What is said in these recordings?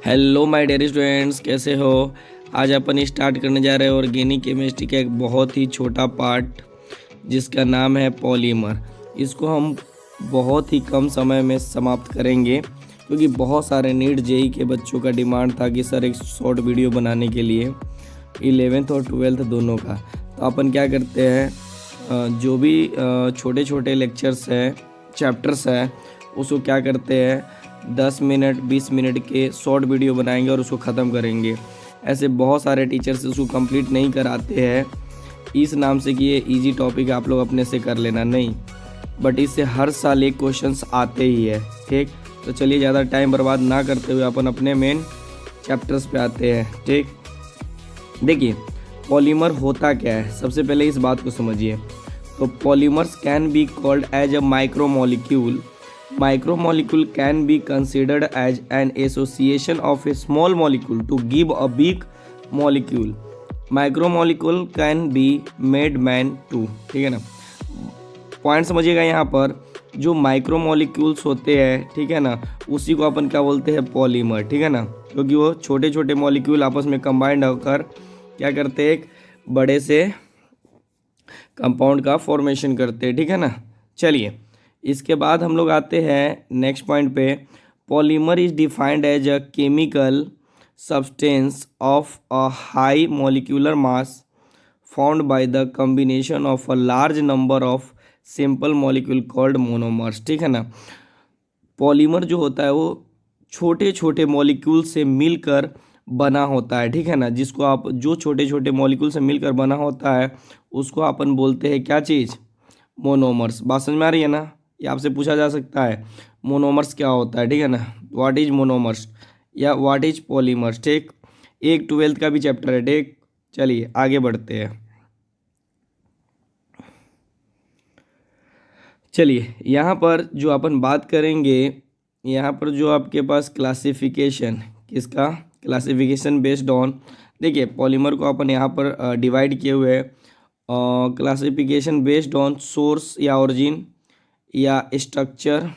Hello my dear students, कैसे हो। आज अपन स्टार्ट करने जा रहे हैं ऑर्गेनिक केमिस्ट्री का एक बहुत ही छोटा पार्ट जिसका नाम है पॉलीमर। इसको हम बहुत ही कम समय में समाप्त करेंगे क्योंकि बहुत सारे नीट जेई के बच्चों का डिमांड था कि सर एक शॉर्ट वीडियो बनाने के लिए 11th और 12th दोनों का। तो अपन क्या करते हैं, जो भी छोटे छोटे लेक्चर्स हैं, चैप्टर्स हैं, उसको क्या करते हैं 10 मिनट 20 मिनट के शॉर्ट वीडियो बनाएंगे और उसको ख़त्म करेंगे। ऐसे बहुत सारे टीचर्स उसको कंप्लीट नहीं कराते हैं इस नाम से कि ये इजी टॉपिक आप लोग अपने से कर लेना, नहीं, बट इससे हर साल एक क्वेश्चंस आते ही है। ठीक, तो चलिए ज़्यादा टाइम बर्बाद ना करते हुए अपन अपने मेन चैप्टर्स पे आते हैं। ठीक, देखिए पॉलीमर होता क्या है, सबसे पहले इस बात को समझिए। तो polymers can be called as a micromolecule. Micromolecule can be considered as an association of a small molecule to give a big molecule. Micromolecule can be made man too। ठीक है ना, पॉइंट समझिएगा। यहाँ पर जो माइक्रोमोलिक्यूल्स होते हैं, ठीक है ना, उसी को अपन क्या बोलते हैं, पॉलीमर। ठीक है ना, क्योंकि वो छोटे छोटे मॉलिक्यूल आपस में कंबाइंड होकर क्या करते हैं, एक बड़े से कंपाउंड का फॉर्मेशन करते हैं। ठीक है ना, चलिए इसके बाद हम लोग आते हैं नेक्स्ट पॉइंट पे। Polymer is defined as a chemical substance of a high molecular mass found by the combination of a large number of simple molecule called monomers. ठीक है ना, पॉलीमर जो होता है वो छोटे छोटे मॉलिक्यूल से मिलकर बना होता है। ठीक है ना, जिसको आप जो छोटे छोटे मॉलिक्यूल से मिलकर बना होता है उसको अपन बोलते हैं क्या चीज़, मोनोमर्स। बात समझ में आ रही है ना, ये आपसे पूछा जा सकता है मोनोमर्स क्या होता है। ठीक है ना, व्हाट इज मोनोमर्स या व्हाट इज पॉलीमर्स। ठीक, एक 12th का भी चैप्टर है। ठीक, चलिए आगे बढ़ते हैं। चलिए यहाँ पर जो अपन बात करेंगे, यहाँ पर जो आपके पास क्लासिफिकेशन, किसका क्लासिफिकेशन बेस्ड ऑन, देखिए पॉलीमर को अपन यहाँ पर डिवाइड किए हुए क्लासिफिकेशन बेस्ड ऑन सोर्स या ओरिजिन या स्ट्रक्चर,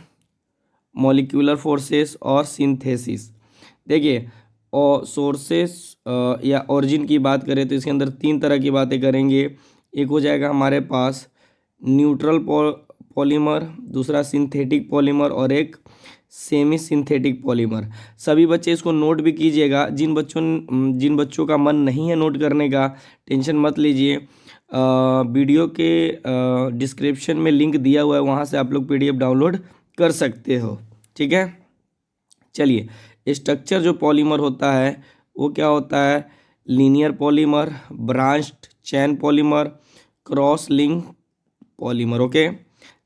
मॉलिक्यूलर फोर्सेस और सिंथेसिस। देखिए और सोर्सेस या ओरिजिन की बात करें तो इसके अंदर तीन तरह की बातें करेंगे। एक हो जाएगा हमारे पास न्यूट्रल पॉलीमर, दूसरा सिंथेटिक पॉलीमर और एक सेमी सिंथेटिक पॉलीमर। सभी बच्चे इसको नोट भी कीजिएगा। जिन बच्चों का मन नहीं है नोट करने का, टेंशन मत लीजिए, वीडियो के डिस्क्रिप्शन में लिंक दिया हुआ है, वहाँ से आप लोग पीडीएफ डाउनलोड कर सकते हो। ठीक है, चलिए स्ट्रक्चर जो पॉलीमर होता है वो क्या होता है, linear polymer, branched chain polymer, cross link polymer. Okay,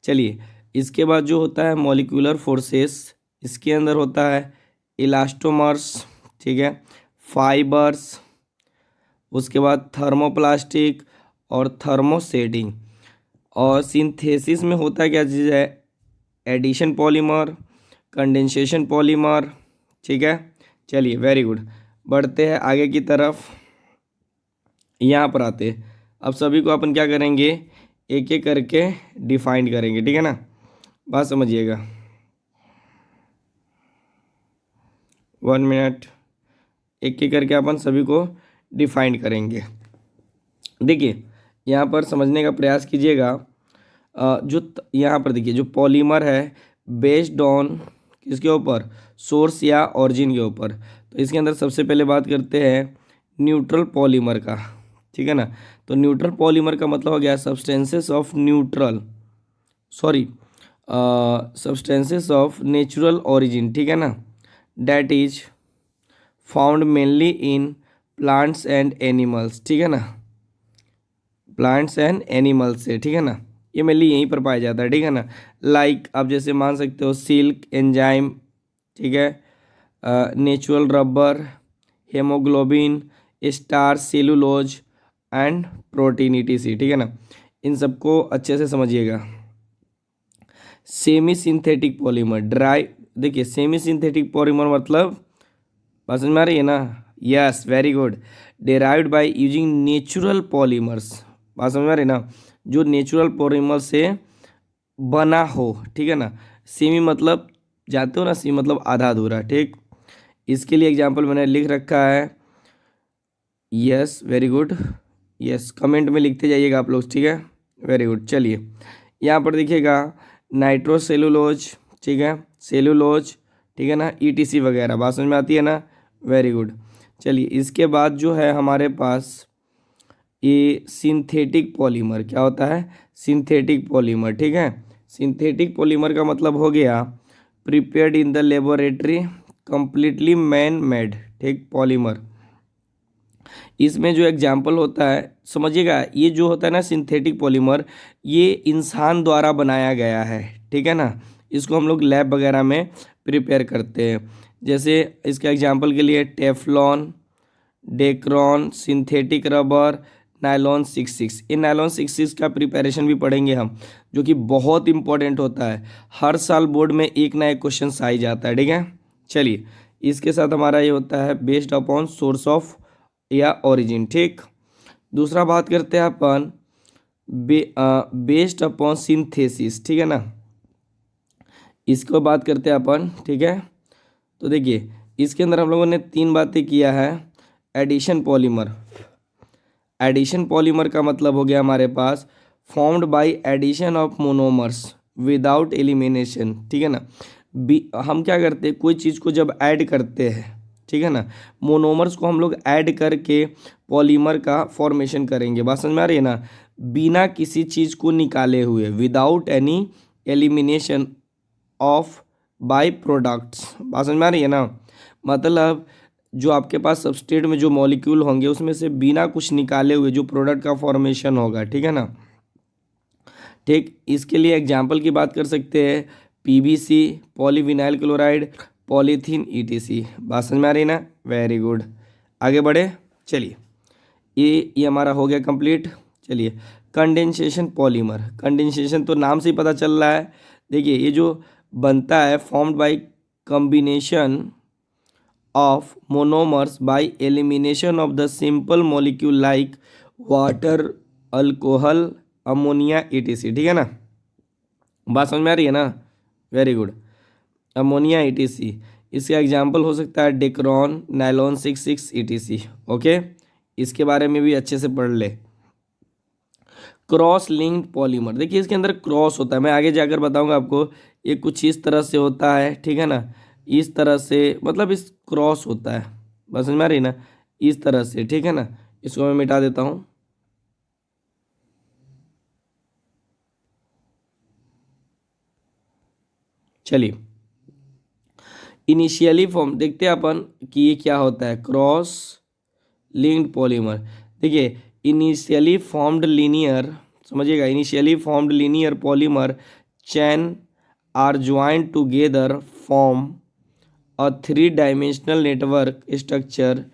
चलिए इसके बाद जो होता है मॉलिक्यूलर फोर्सेस, इसके अंदर होता है इलास्टोमर्स, ठीक है, फाइबर्स, उसके बाद थर्मोप्लास्टिक और थर्मोसेटिंग। और सिंथेसिस में होता क्या चीज़ है, एडिशन पॉलीमर, कंडेंसेशन पॉलीमर। ठीक है, चलिए वेरी गुड, बढ़ते हैं आगे की तरफ। यहाँ पर आते हैं, अब सभी को अपन क्या करेंगे, एक एक करके डिफाइन करेंगे। ठीक है ना, बात समझिएगा, 1 मिनट, एक एक करके अपन सभी को डिफाइन करेंगे। देखिए यहाँ पर समझने का प्रयास कीजिएगा। यहाँ पर देखिए जो पॉलीमर है बेस्ड ऑन किसके ऊपर, सोर्स या ऑरिजिन के ऊपर। तो इसके अंदर सबसे पहले बात करते हैं न्यूट्रल पॉलीमर का। ठीक है ना, तो न्यूट्रल पॉलीमर का मतलब हो गया substances of neutral, sorry substances of natural origin. ठीक है ना, that is found mainly in plants and animals. ठीक है ना, प्लांट्स एंड एनिमल्स से, ठीक है ना, ये मेनली यहीं पर पाया जाता है। ठीक है ना, लाइक आप जैसे मान सकते हो सिल्क, एंजाइम, ठीक है, natural rubber, haemoglobin, star, cellulose and protein ETC। ठीक है ना, इन सबको अच्छे से समझिएगा। सेमी सिंथेटिक पॉलीमर ड्राई, देखिए सेमी सिंथेटिक पॉलीमर मतलब बात समझ में आ रही है ना, yes very good, derived by using natural polymers. बात समझ में आ रही है ना, जो नेचुरल पॉलीमर से बना हो। ठीक है ना, सेमी मतलब जानते हो ना, सेमी मतलब आधा अधूरा। ठीक, इसके लिए एग्जाम्पल मैंने लिख रखा है। Yes, very good. Yes, comment में लिखते जाइएगा आप लोग, ठीक है, वेरी गुड। चलिए यहाँ पर देखिएगा नाइट्रोसेलुलोज, ठीक है, सेलुलोज, ठीक है ना, ईटीसी वगैरह, बात समझ में आती है ना, वेरी गुड। चलिए इसके बाद जो है हमारे पास ये सिंथेटिक पॉलीमर, क्या होता है, सिंथेटिक पॉलीमर, ठीक है। सिंथेटिक पॉलीमर का मतलब हो गया prepared in the laboratory, completely man made, ठीक, पॉलीमर। इसमें जो एग्जाम्पल होता है समझिएगा, ये जो होता है ना सिंथेटिक पॉलीमर, ये इंसान द्वारा बनाया गया है, ठीक है ना। इसको हम लोग लैब वगैरह में प्रिपेयर करते हैं। जैसे इसका एग्जाम्पल के लिए Teflon, Dacron, synthetic rubber, nylon 66। ये नायलॉन 66 का प्रिपरेशन भी पढ़ेंगे हम, जो कि बहुत इंपॉर्टेंट होता है। हर साल बोर्ड में एक ना एक क्वेश्चन आ ही जाता है, ठीक है। चलिए इसके साथ हमारा ये होता है बेस्ड अपॉन सोर्स ऑफ या ओरिजिन, ठीक। दूसरा बात करते हैं अपन बेस्ड अपॉन सिंथेसिस, ठीक है ना, इसको बात करते हैं अपन, ठीक है। तो देखिए इसके अंदर हम लोगों ने 3 बातें किया है। एडिशन पॉलीमर, एडिशन पॉलीमर का मतलब हो गया हमारे पास formed by addition of monomers without elimination, ठीक है ना। हम क्या करते हैं, कोई चीज़ को जब ऐड करते हैं, ठीक है ना, मोनोमर्स को हम लोग ऐड करके पॉलीमर का फॉर्मेशन करेंगे, बात समझ में आ रही है ना, बिना किसी चीज़ को निकाले हुए, without any elimination of by products, बात समझ में आ रही है ना। मतलब जो आपके पास सबस्ट्रेट में जो मॉलिक्यूल होंगे उसमें से बिना कुछ निकाले हुए जो प्रोडक्ट का फॉर्मेशन होगा, ठीक है ना, ठीक। इसके लिए एग्जाम्पल की बात कर सकते हैं PVC, polyvinyl chloride, polythene, etc, बात समझ में आ रही है ना, वेरी गुड। आगे बढ़े, चलिए ये हमारा हो गया कंप्लीट। चलिए कंडेंसेशन पॉलीमर, कंडेंसेशन तो नाम से ही पता चल रहा है। देखिए ये जो बनता है formed by combination of monomers by elimination of the simple molecule like water, alcohol, ammonia, etc, ठीक है ना, बात समझ में आ रही है ना, वेरी गुड। अमोनिया, ईटीसी, इसका एग्जाम्पल हो सकता है डेक्रॉन, नायलॉन 66, ईटीसी, ओके। इसके बारे में भी अच्छे से पढ़ ले। क्रॉस लिंक्ड पॉलीमर, देखिए इसके अंदर क्रॉस होता है, मैं आगे जाकर बताऊंगा आपको। ये कुछ इस तरह से होता है, ठीक है ना, इस तरह से, मतलब इस क्रॉस होता है, बस समझ में आ रही ना, इस तरह से, ठीक है ना। इसको मैं मिटा देता हूँ। चलिए इनिशियली फॉर्म देखते हैं अपन कि ये क्या होता है, क्रॉस लिंक्ड पॉलीमर। देखिए इनिशियली फॉर्म्ड लीनियर, समझिएगा, initially formed linear polymer chain are joined together form a 3 dimensional network structure,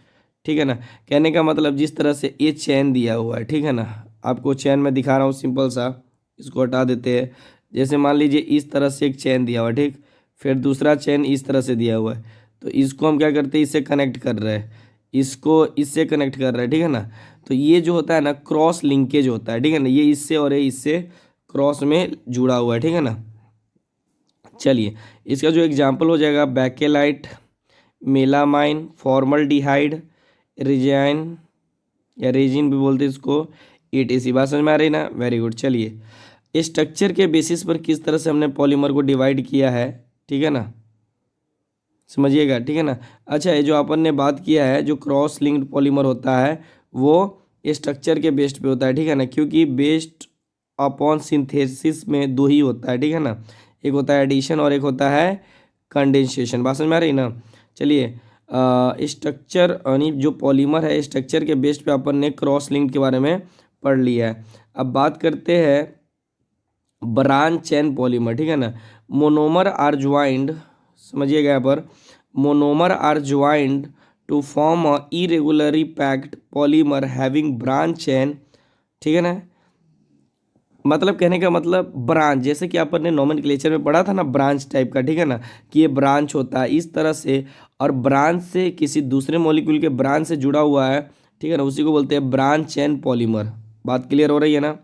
ठीक है ना। कहने का मतलब जिस तरह से ये चैन दिया हुआ है, ठीक है ना, आपको चैन में दिखा रहा हूँ सिंपल सा, इसको हटा देते हैं। जैसे मान लीजिए इस तरह से एक चैन दिया हुआ है, ठीक, फिर दूसरा चैन इस तरह से दिया हुआ है, तो इसको हम क्या करते हैं, इससे कनेक्ट कर रहे हैं, इसको इससे कनेक्ट कर रहे हैं, ठीक है ना। तो ये जो होता है ना क्रॉस लिंकेज होता है, ठीक है ना, ये इससे और ये इससे क्रॉस में जुड़ा हुआ है, ठीक है ना। चलिए इसका जो एग्जाम्पल हो जाएगा बैकेलाइट, मेलामाइन, फॉर्मल्डिहाइड, रिजाइन या रेजिन भी बोलते हैं इसको, ईटीसी, बात समझ में आ रही ना, वेरी गुड। चलिए स्ट्रक्चर के बेसिस पर किस तरह से हमने पॉलीमर को डिवाइड किया है, ठीक है ना, समझिएगा, ठीक है ना। अच्छा ये जो अपन ने बात किया है, जो क्रॉस लिंक्ड पॉलीमर होता है वो स्ट्रक्चर के बेस्ड पे होता है, ठीक है ना, क्योंकि बेस्ड अपॉन सिंथेसिस में 2 ही होता है, ठीक है ना, एक होता है एडिशन और एक होता है कंडेंसेशन, बात समझ में आ रही ना। चलिए स्ट्रक्चर यानी जो पॉलीमर है स्ट्रक्चर के बेस्ड पे अपन ने क्रॉस लिंक्ड के बारे में पढ़ लिया है। अब बात करते हैं ब्रांच चेन पॉलीमर, ठीक है ना। मोनोमर आर ज्वाइंड, समझिएगा यहाँ पर, monomer are joined to form a irregularly packed polymer having branch chain, ठीक है ना। मतलब कहने का मतलब ब्रांच, जैसे कि अपन ने नोमेनक्लेचर में पढ़ा था ना ब्रांच टाइप का, ठीक है ना, कि ये ब्रांच होता है इस तरह से, और ब्रांच से किसी दूसरे मॉलिक्यूल के ब्रांच से जुड़ा हुआ है, ठीक है ना, उसी को बोलते हैं ब्रांच चेन पॉलीमर। बात क्लियर हो रही है ना,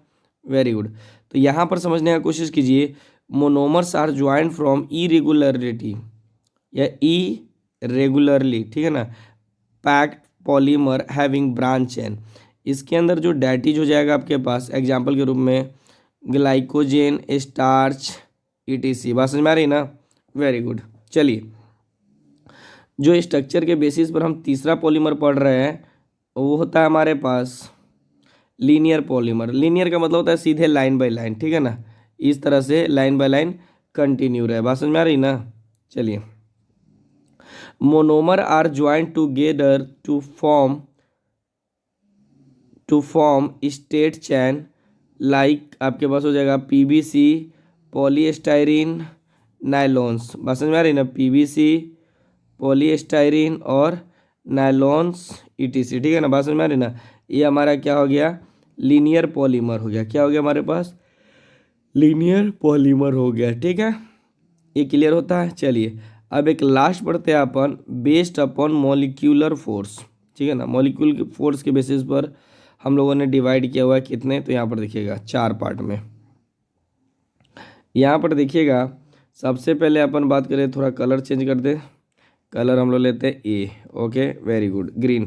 वेरी गुड। तो यहाँ पर समझने का कोशिश कीजिए, monomers are joined from irregularity या रेगुलरली, ठीक है ना, packed polymer having branch chain. इसके अंदर जो डैटिज हो जाएगा आपके पास एग्जाम्पल के रूप में ग्लाइकोजेन, स्टार्च, ईटीसी। बात समझ में आ रही ना? Very good. चलिए, जो स्ट्रक्चर के बेसिस पर हम तीसरा पॉलीमर पढ़ रहे हैं वो होता है हमारे पास लीनियर पॉलीमर। लीनियर का मतलब होता है सीधे लाइन बाय लाइन, ठीक है ना, इस तरह से लाइन बाय लाइन कंटिन्यू रहे। बात समझ में आ रही ना? चलिए, monomer are joined together to form straight chain, like आपके पास हो जाएगा पीवीसी, पॉलीस्टाइरीन, नायलॉन्स। बात समझ में आ रही ना? पीवीसी, पॉलीस्टाइरीन और नायलॉन्स, ईटीसी, ठीक है ना। बात समझ में आ रही ना? ये हमारा क्या हो गया? लीनियर पॉलीमर हो गया। क्या हो गया हमारे पास? लीनियर पॉलीमर हो गया, ठीक है। ये क्लियर होता है? चलिए, अब एक लास्ट पढ़ते हैं अपन, बेस्ड अपॉन मॉलिक्यूलर फोर्स, ठीक है ना। मॉलिक्यूल फोर्स के बेसिस पर हम लोगों ने डिवाइड किया हुआ है कितने, तो यहाँ पर देखिएगा 4 पार्ट में। यहाँ पर देखिएगा, सबसे पहले अपन बात करें, थोड़ा कलर चेंज कर दे, कलर हम लोग लेते हैं A. Okay, very good, green.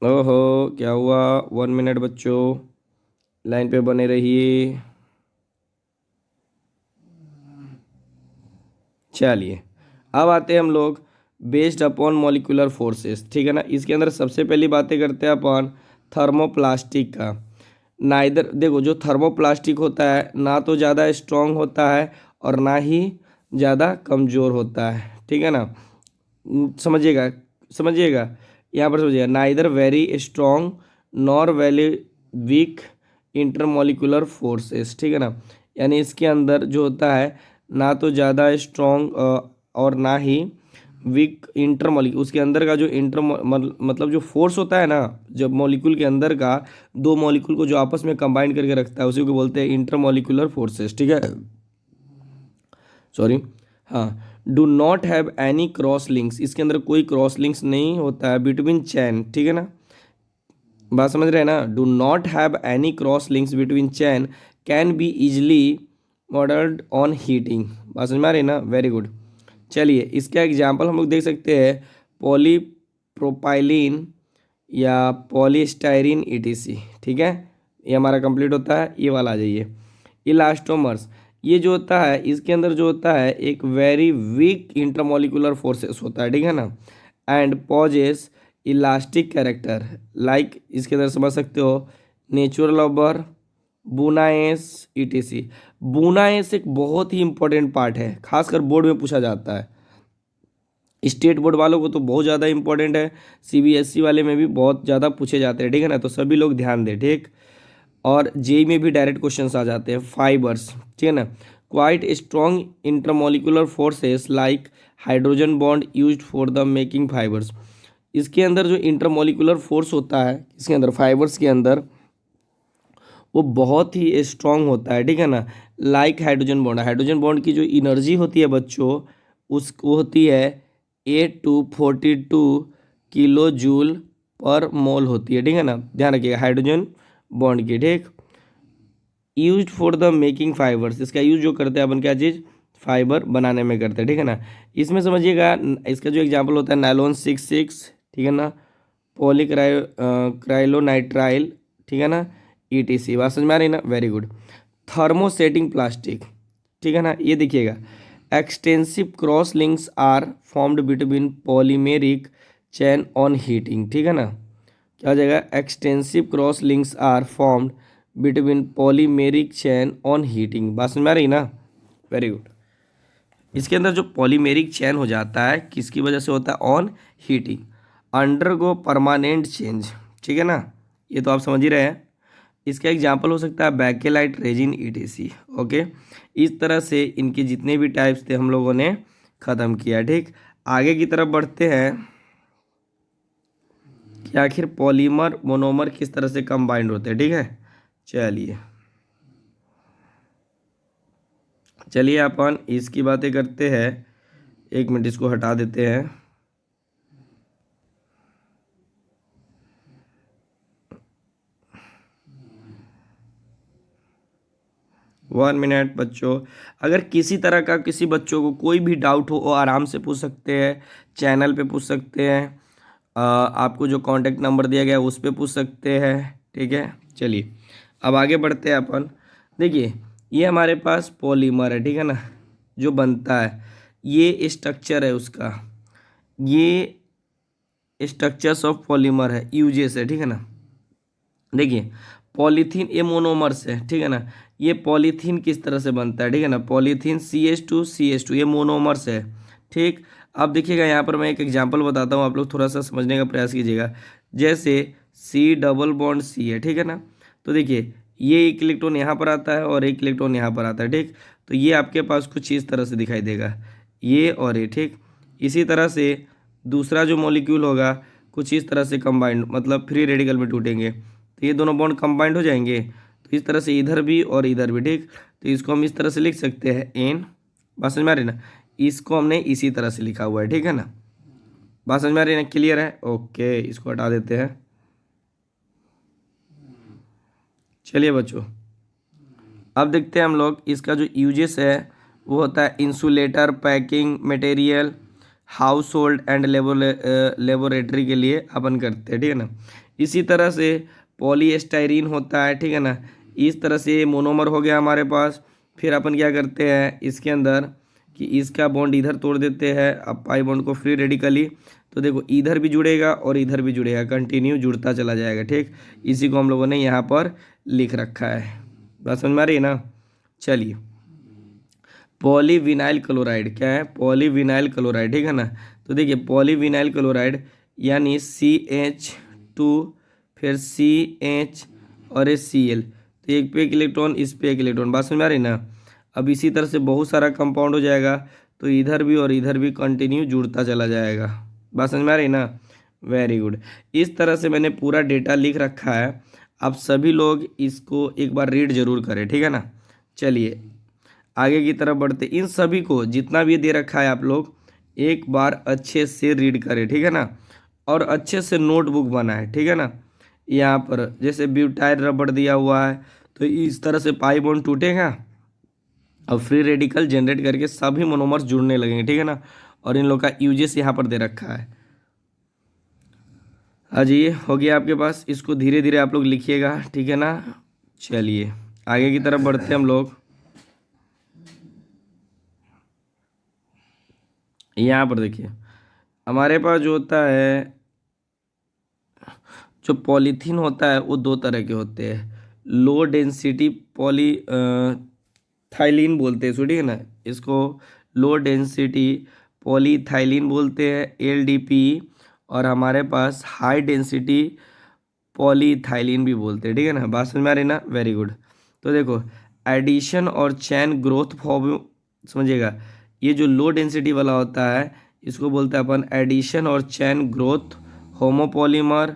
ओहो, क्या हुआ? 1 मिनट बच्चों, लाइन पे बने रहिए। चलिए, अब आते हैं हम लोग बेस्ड अपॉन मॉलिक्यूलर फोर्सेस, ठीक है ना। इसके अंदर सबसे पहली बातें करते हैं अपन थर्मोप्लास्टिक का। नाइदर, देखो, जो थर्मोप्लास्टिक होता है ना तो ज़्यादा स्ट्रॉन्ग होता है और ना ही ज़्यादा कमज़ोर होता है, ठीक है ना। समझिएगा, समझिएगा, यहाँ पर समझिएगा, neither very strong nor very weak intermolecular forces, ठीक है ना। यानी इसके अंदर जो होता है ना तो ज़्यादा स्ट्रॉन्ग और ना ही वीक इंटरमोलिक्यूल, उसके अंदर का जो मतलब जो फोर्स होता है ना, जब मॉलिक्यूल के अंदर का दो मॉलिक्यूल को जो आपस में कंबाइन करके रखता है उसी को बोलते हैं इंटरमोलिकुलर फोर्सेस, ठीक है। सॉरी, हाँ, do not have any cross links, इसके अंदर कोई क्रॉस लिंक्स नहीं होता है बिटवीन चैन, ठीक है ना। बात समझ रहे हैं ना? Do not have any cross links between chain, can be easily modelled on heating. बात समझ में आ रही है ना? Very good. चलिए, इसका एग्जाम्पल हम लोग देख सकते हैं, पॉलीप्रोपाइलिन या पॉलीस्टाइरीन ईटीसी, ठीक है। ये हमारा कंप्लीट होता है। ये वाला आ जाइए, इलास्टोमर्स। ये जो होता है इसके अंदर जो होता है एक वेरी वीक इंटरमोलिकुलर फोर्सेस होता है, ठीक है ना, and possess elastic character, like इसके अंदर समझ सकते हो natural rubber, buna S, etc. Buna S एक बहुत ही इंपॉर्टेंट पार्ट है, खासकर बोर्ड में पूछा जाता है। स्टेट बोर्ड वालों को तो बहुत ज़्यादा इंपॉर्टेंट है, सीबीएसई वाले में भी बहुत ज़्यादा पूछे जाते हैं, ठीक है ना। तो सभी लोग ध्यान दें, ठीक। और जेई में भी डायरेक्ट क्वेश्चंस आ जाते हैं। फाइबर्स, ठीक है ना, quite strong intermolecular forces like hydrogen bond used for the making fibres. इसके अंदर जो इंटरमोलिकुलर फोर्स होता है इसके अंदर फाइबर्स के अंदर, वो बहुत ही स्ट्रांग होता है, ठीक है ना। Like hydrogen bond, hydrogen bond की जो एनर्जी होती है बच्चों, उसको होती है 8 to 42 किलो जूल पर मोल होती है, ठीक है ना। ध्यान रखिएगा हाइड्रोजन बॉन्ड की, ठीक। Use for the making fibres, इसका यूज जो करते हैं अपन क्या चीज़, फाइबर बनाने में करते हैं, ठीक है ना। इसमें समझिएगा, इसका जो एग्जाम्पल होता है नायलॉन 66, ठीक है ना, क्राइलोनाइट्राइल, ठीक है ना, ईटीसी। बात समझ में आ रही है ना? Very good. थर्मोसेटिंग प्लास्टिक, ठीक है ना। ये देखिएगा, extensive cross links are formed between polymeric chain on heating, ठीक है ना। क्या हो जाएगा? Extensive cross links are formed between polymeric chain on heating. बात समझ में आ रही ना? Very good. इसके अंदर जो पॉलीमेरिक चैन हो जाता है किसकी वजह से होता है? On heating, undergo permanent change, ठीक है ना। ये तो आप समझ ही रहे हैं। इसका एग्जाम्पल हो सकता है बैकेलाइट, रेजिन, ईटीसी। ओके, इस तरह से इनके जितने भी टाइप्स थे हम लोगों ने ख़त्म किया, ठीक। आगे की तरफ बढ़ते हैं कि आखिर पॉलीमर मोनोमर किस तरह से कंबाइंड होते हैं, ठीक है। चलिए, चलिए अपन इसकी बातें करते हैं। 1 मिनट इसको हटा देते हैं। 1 मिनट बच्चों। अगर किसी तरह का किसी बच्चों को कोई भी डाउट हो वो आराम से पूछ सकते हैं, चैनल पे पूछ सकते हैं, आपको जो कांटेक्ट नंबर दिया गया है उस पे पूछ सकते हैं। ठीक है, चलिए अब आगे बढ़ते हैं अपन। देखिए ये हमारे पास पॉलीमर है, ठीक है ना, जो बनता है, ये स्ट्रक्चर है उसका, ये स्ट्रक्चर्स ऑफ पॉलीमर है, यूजेस है, ठीक है ना। देखिए पॉलीथीन ये मोनोमर्स है, ठीक है ना, ये पॉलीथीन किस तरह से बनता है, ठीक है ना, पॉलीथीन CH2 ये मोनोमर्स है। ठीक, अब देखिएगा यहाँ पर मैं एक एग्जांपल बताता हूँ, आप लोग थोड़ा सा समझने का प्रयास कीजिएगा। जैसे C डबल बॉन्ड C है, ठीक है ना, तो देखिए ये एक इलेक्ट्रॉन यहाँ पर आता है और एक इलेक्ट्रॉन यहाँ पर आता है। ठीक, तो ये आपके पास कुछ इस तरह से दिखाई देगा, ये और ये। ठीक, इसी तरह से दूसरा जो मॉलिक्यूल होगा कुछ इस तरह से कंबाइंड, मतलब फ्री रेडिकल में टूटेंगे, तो ये दोनों बॉन्ड कंबाइंड हो जाएंगे। तो इस तरह से इधर भी और इधर भी। ठीक, तो इसको हम इस तरह से लिख सकते हैं एन, बात समझ में आ रही ना, इसको हमने इसी तरह से लिखा हुआ है, ठीक है ना, बात समझ में आ रही है ना, क्लियर है। ओके, इसको हटा देते हैं। चलिए बच्चों अब देखते हैं हम लोग इसका जो यूजेस है वो होता है insulator, packing material, house hold and laboratory के लिए अपन करते हैं, ठीक है ना। इसी तरह से पॉलीस्टाइरीन होता है, ठीक है ना, इस तरह से मोनोमर हो गया हमारे पास। फिर अपन क्या करते हैं इसके अंदर कि इसका बॉन्ड इधर तोड़ देते हैं, अब पाई बॉन्ड को फ्री रेडिकली, तो देखो इधर भी जुड़ेगा और इधर भी जुड़ेगा, कंटिन्यू जुड़ता चला जाएगा। ठीक, इसी को हम लोगों ने यहाँ पर लिख रखा है, बात समझ में आ रही है ना। चलिए पॉलीविनाइल क्लोराइड क्या है, पॉलीविनाइल क्लोराइड, ठीक है ना, तो देखिए पॉलीविनाइल क्लोराइड यानी CH2 फिर CH और ये Cl, तो एक पे एक इलेक्ट्रॉन इस पे एक इलेक्ट्रॉन, बात समझ में आ रही ना। अब इसी तरह से बहुत सारा कंपाउंड हो जाएगा, तो इधर भी और इधर भी कंटिन्यू जुड़ता चला जाएगा, बात समझ में आ रही ना। वेरी गुड, इस तरह से मैंने पूरा डेटा लिख रखा है, आप सभी लोग इसको एक बार रीड जरूर करें, ठीक है ना। चलिए आगे की तरफ बढ़ते, इन सभी को जितना भी दे रखा है आप लोग एक बार अच्छे से रीड करें, ठीक है ना, और अच्छे से नोटबुक बनाएं, ठीक है ना। यहाँ पर जैसे ब्यूटाइल रबड़ दिया हुआ है, तो इस तरह से पाई बॉन्ड टूटेगा और फ्री रेडिकल जनरेट करके सभी मोनोमर्स जुड़ने लगेंगे, ठीक है ना, और इन लोग का यूजेस यहाँ पर दे रखा है। हाँ जी, ये हो गया आपके पास, इसको धीरे धीरे आप लोग लिखिएगा, ठीक है ना। चलिए आगे की तरफ बढ़ते हैं हम लोग। यहाँ पर देखिए हमारे पास जो होता है, जो पॉलीथीन होता है वो दो तरह के होते हैं, लो डेंसिटी पॉली थाइलिन बोलते हैं इसको, ठीक है ना, इसको लो डेंसिटी पॉलीथाइलिन बोलते हैं LDP, और हमारे पास हाई डेंसिटी पॉलीथाइलिन भी बोलते हैं, ठीक है ना, बात समझ में आ रही ना। वेरी गुड, तो देखो एडिशन और चैन ग्रोथ फॉर्म, समझिएगा, ये जो लो डेंसिटी वाला होता है इसको बोलते हैं अपन एडिशन और चैन ग्रोथ होमोपॉलीमर,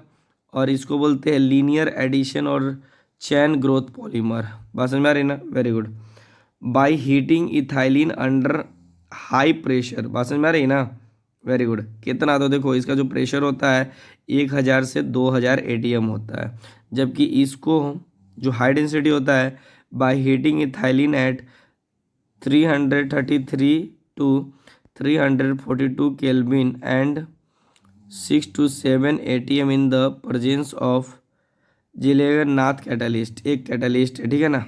और इसको बोलते हैं लीनियर एडिशन और चैन ग्रोथ पॉलीमर, बात समझ में आ रही ना। Very good, bye heating ethylene under high pressure, बात समझ में आ रही ना। वेरी गुड, कितना, तो देखो इसका जो प्रेशर होता है 1000 से 2000 ATM होता है, जबकि इसको जो हाई डेंसिटी होता है by heating ethylene at 333 to 342 kelvin and 6 to 7 ATM in the presence of Ziegler Natta catalyst, एक कैटलिस्ट है, ठीक है ना।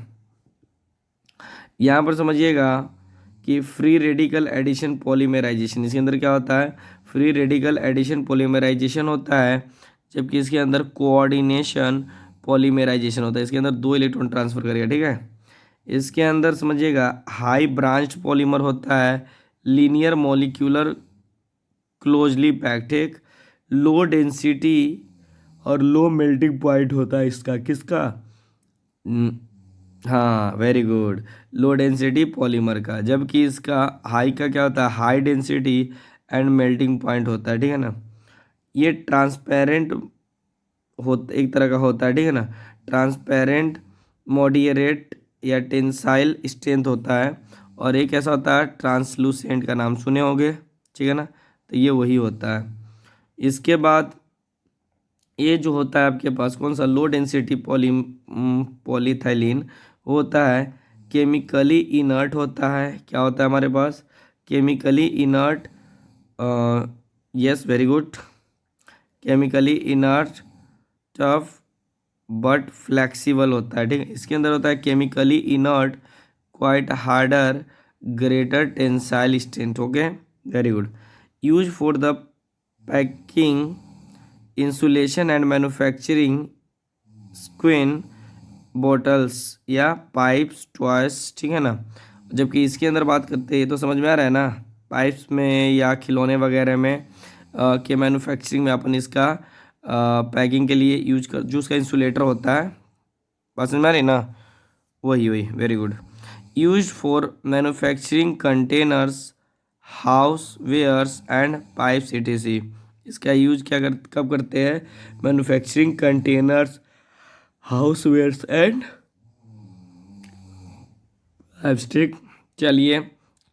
यहाँ पर समझिएगा कि फ्री रेडिकल एडिशन पॉलीमराइजेशन, इसके अंदर क्या होता है, फ्री रेडिकल एडिशन पॉलीमराइजेशन होता है, जबकि इसके अंदर कोऑर्डिनेशन पॉलीमराइजेशन होता है, इसके अंदर 2 इलेक्ट्रॉन ट्रांसफर करेगा, ठीक है। इसके अंदर समझिएगा हाई ब्रांच्ड पॉलीमर होता है, लीनियर मॉलिक्यूलर क्लोजली पैक्ड, एक लो डेंसिटी और लो मेल्टिंग पॉइंट होता है इसका, किसका, हाँ very good, low density polymer का, जबकि इसका हाई का क्या होता है, high density and melting point होता है, ठीक है ना। ये ट्रांसपेरेंट होता, एक तरह का होता है, ठीक है ना, ट्रांसपेरेंट मॉडरेट या टेंसाइल स्ट्रेंथ होता है, और एक ऐसा होता है ट्रांसलूसेंट, का नाम सुने होंगे, ठीक है ना, तो ये वही होता है। इसके बाद ये जो होता है आपके पास कौन सा, लो डेंसिटी पॉलीथाइलिन होता है केमिकली इनर्ट होता है। क्या होता है हमारे पास? Chemically inert, yes very good, chemically inert, tough but flexible होता है। ठीक है, इसके अंदर होता है chemically inert, quite harder, greater tensile strength. Okay very good. Use for the packing, insulation and manufacturing, squeeze bottles या पाइप्स, टॉयस। ठीक है ना, जबकि इसके अंदर बात करते हैं, तो समझ में आ रहा है ना, पाइप्स में या खिलौने वगैरह में के मैन्युफैक्चरिंग में अपन इसका पैकिंग के लिए यूज कर, जो उसका इंसुलेटर होता है, बात समझ में आ रही ना, वही वही very good. Use for manufacturing containers, house wares and pipes etc। इसका यूज कब करते हैं? Manufacturing containers, house wares and एब्स्ट्रिक। चलिए,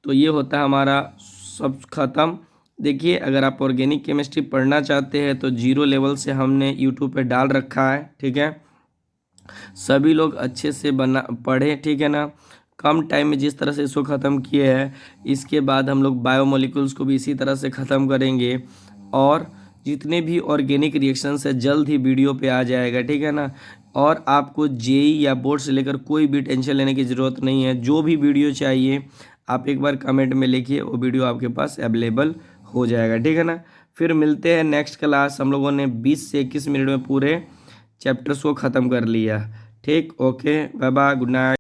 तो ये होता है हमारा सब खत्म। देखिए, अगर आप ऑर्गेनिक केमिस्ट्री पढ़ना चाहते हैं तो 0 लेवल से हमने यूट्यूब पे डाल रखा है। ठीक है, सभी लोग अच्छे से बना पढ़े। ठीक है ना, कम टाइम में जिस तरह से इसको ख़त्म किए हैं, इसके बाद हम लोग बायोमोलिकुल्स को भी इसी तरह से ख़त्म करेंगे, और जितने भी ऑर्गेनिक रिएक्शंस है जल्द ही वीडियो पे आ जाएगा। ठीक है ना, और आपको जेई या बोर्ड से लेकर कोई भी टेंशन लेने की ज़रूरत नहीं है। जो भी वीडियो चाहिए आप एक बार कमेंट में लिखिए, वो वीडियो आपके पास अवेलेबल हो जाएगा। ठीक है ना, फिर मिलते हैं नेक्स्ट क्लास। हम लोगों ने 20 से 21 मिनट में पूरे चैप्टर्स को ख़त्म कर लिया। ठीक, okay, bye bye, good night.